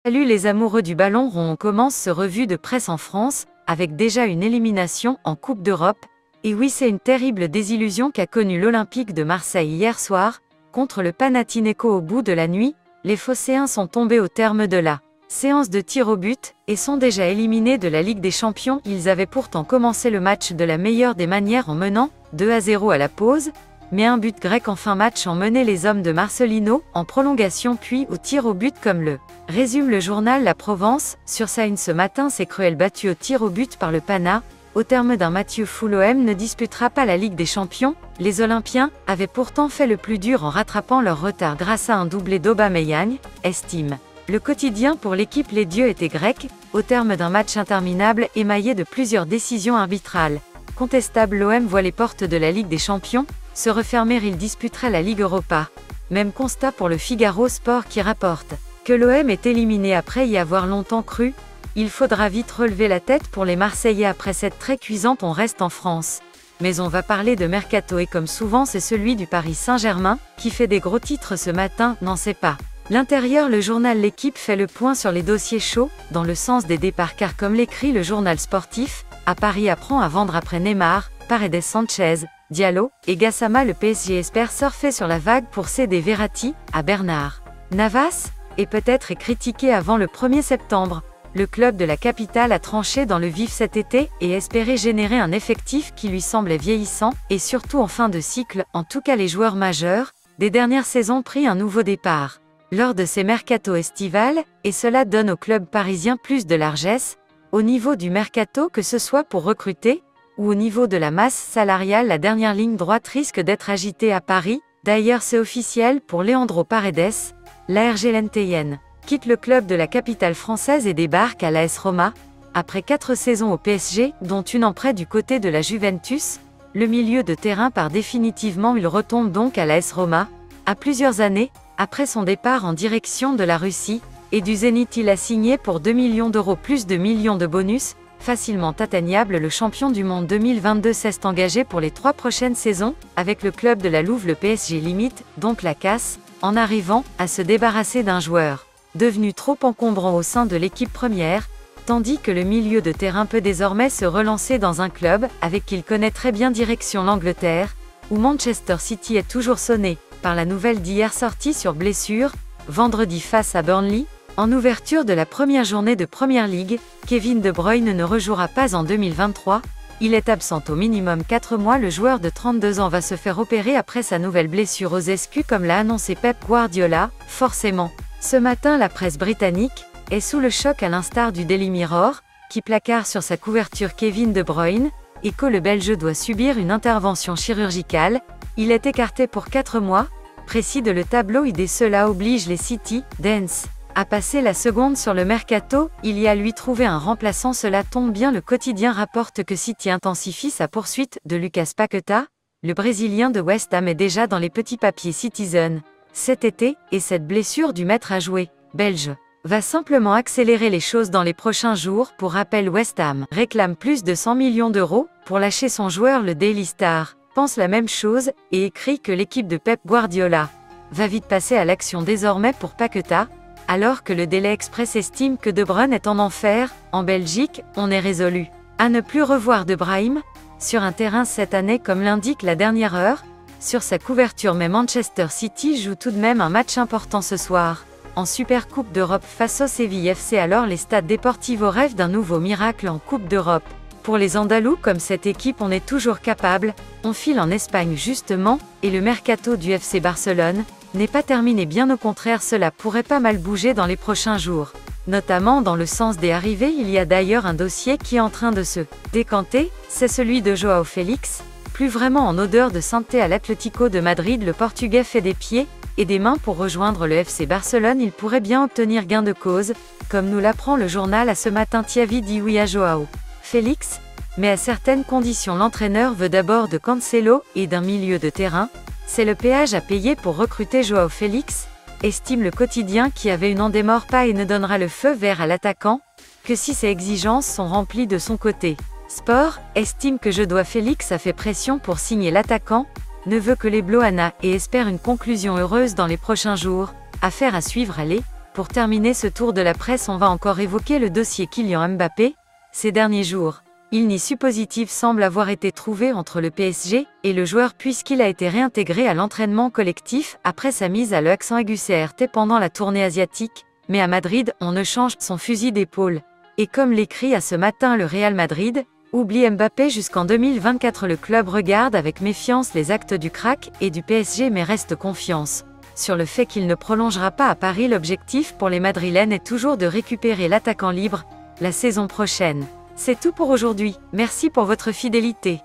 Salut les amoureux du ballon rond, on commence ce revue de presse en France, avec déjà une élimination en Coupe d'Europe. Et oui, c'est une terrible désillusion qu'a connue l'Olympique de Marseille hier soir, contre le Panathinaikos. Au bout de la nuit, les Phocéens sont tombés au terme de la séance de tir au but, et sont déjà éliminés de la Ligue des Champions. Ils avaient pourtant commencé le match de la meilleure des manières en menant 2-0 à la pause, mais un but grec en fin match en menait les hommes de Marcelino, en prolongation puis au tir au but, comme le résume le journal La Provence. Sur sa une ce matin, c'est cruel, battu au tir au but par le Pana. Au terme d'un match fou, l'OM ne disputera pas la Ligue des Champions. Les Olympiens avaient pourtant fait le plus dur en rattrapant leur retard grâce à un doublé d'Aubameyang, estime le quotidien. Pour l'équipe, les dieux étaient grecs, au terme d'un match interminable émaillé de plusieurs décisions arbitrales contestables. L'OM voit les portes de la Ligue des Champions se refermer, il disputerait la Ligue Europa. Même constat pour le Figaro Sport qui rapporte que l'OM est éliminé après y avoir longtemps cru. Il faudra vite relever la tête pour les Marseillais après cette très cuisante. On reste en France, mais on va parler de mercato, et comme souvent c'est celui du Paris Saint-Germain qui fait des gros titres ce matin. N'en sait pas l'intérieur. Le journal L'Équipe fait le point sur les dossiers chauds dans le sens des départs, car comme l'écrit le journal sportif, à Paris apprend à vendre après Neymar, Paredes, Sanchez, Diallo et Gassama. Le PSG espère surfer sur la vague pour céder Verratti à Bernard Navas, et peut-être est critiqué avant le 1er septembre. Le club de la capitale a tranché dans le vif cet été et espérait générer un effectif qui lui semblait vieillissant, et surtout en fin de cycle. En tout cas, les joueurs majeurs des dernières saisons pris un nouveau départ lors de ces mercato estivales, et cela donne au club parisien plus de largesse au niveau du mercato, que ce soit pour recruter ou au niveau de la masse salariale. La dernière ligne droite risque d'être agitée à Paris. D'ailleurs, c'est officiel pour Leandro Paredes. L'Argentine quitte le club de la capitale française et débarque à l'AS Roma. Après 4 saisons au PSG, dont une en prêt du côté de la Juventus, le milieu de terrain part définitivement. Il retombe donc à l'AS Roma, à plusieurs années après son départ en direction de la Russie et du Zénith. Il a signé pour 2 millions d'euros plus 2 millions de bonus, facilement atteignable. Le champion du monde 2022 s'est engagé pour les 3 prochaines saisons avec le club de la Louve. Le PSG limite donc la casse en arrivant à se débarrasser d'un joueur devenu trop encombrant au sein de l'équipe première, tandis que le milieu de terrain peut désormais se relancer dans un club avec qu'il connaît très bien, direction l'Angleterre, où Manchester City est toujours sonné par la nouvelle d'hier, sortie sur blessure vendredi face à Burnley. En ouverture de la première journée de Premier League, Kevin De Bruyne ne rejouera pas en 2023. Il est absent au minimum 4 mois. Le joueur de 32 ans va se faire opérer après sa nouvelle blessure aux escus, comme l'a annoncé Pep Guardiola. Forcément, ce matin, la presse britannique est sous le choc, à l'instar du Daily Mirror, qui placarde sur sa couverture Kevin De Bruyne, et que le Belge doit subir une intervention chirurgicale. Il est écarté pour 4 mois, précise le tabloïd, et cela oblige les City Dance à passer la seconde sur le mercato. Il y a lui trouvé un remplaçant, cela tombe bien. Le quotidien rapporte que City intensifie sa poursuite de Lucas Paqueta. Le Brésilien de West Ham est déjà dans les petits papiers Citizen cet été, et cette blessure du maître à jouer belge va simplement accélérer les choses dans les prochains jours. Pour rappel, West Ham réclame plus de 100 millions d'euros pour lâcher son joueur. Le Daily Star pense la même chose et écrit que l'équipe de Pep Guardiola va vite passer à l'action désormais pour Paqueta, alors que le Daily Express estime que De Bruyne est en enfer. En Belgique, on est résolu à ne plus revoir De Bruyne sur un terrain cette année, comme l'indique la dernière heure sur sa couverture. Mais Manchester City joue tout de même un match important ce soir en Super Coupe d'Europe face au Séville FC. Alors les Stade Deportivo rêvent d'un nouveau miracle en Coupe d'Europe. Pour les Andalous, comme cette équipe on est toujours capable, on file en Espagne justement, et le mercato du FC Barcelone n'est pas terminé, bien au contraire. Cela pourrait pas mal bouger dans les prochains jours, notamment dans le sens des arrivées. Il y a d'ailleurs un dossier qui est en train de se décanter, c'est celui de Joao Félix, plus vraiment en odeur de sainteté à l'Atlético de Madrid. Le Portugais fait des pieds et des mains pour rejoindre le FC Barcelone. Il pourrait bien obtenir gain de cause, comme nous l'apprend le journal à ce matin. Xavi dit oui à Joao Félix, mais à certaines conditions. L'entraîneur veut d'abord de Cancelo et d'un milieu de terrain. C'est le péage à payer pour recruter Joao Félix, estime le quotidien, qui avait une endémore pas et ne donnera le feu vert à l'attaquant que si ses exigences sont remplies de son côté. Sport estime que Joao Félix a fait pression pour signer l'attaquant, ne veut que les Blaugrana et espère une conclusion heureuse dans les prochains jours. Affaire à suivre. Allez, pour terminer ce tour de la presse, on va encore évoquer le dossier Kylian Mbappé. Ces derniers jours, il nie suppositif semble avoir été trouvé entre le PSG et le joueur puisqu'il a été réintégré à l'entraînement collectif après sa mise à l'accent aigu CRT pendant la tournée asiatique, mais à Madrid, on ne change son fusil d'épaule. Et comme l'écrit à ce matin le Real Madrid, oublie Mbappé jusqu'en 2024. Le club regarde avec méfiance les actes du crack et du PSG mais reste confiance sur le fait qu'il ne prolongera pas à Paris. L'objectif pour les Madrilènes est toujours de récupérer l'attaquant libre la saison prochaine. C'est tout pour aujourd'hui, merci pour votre fidélité.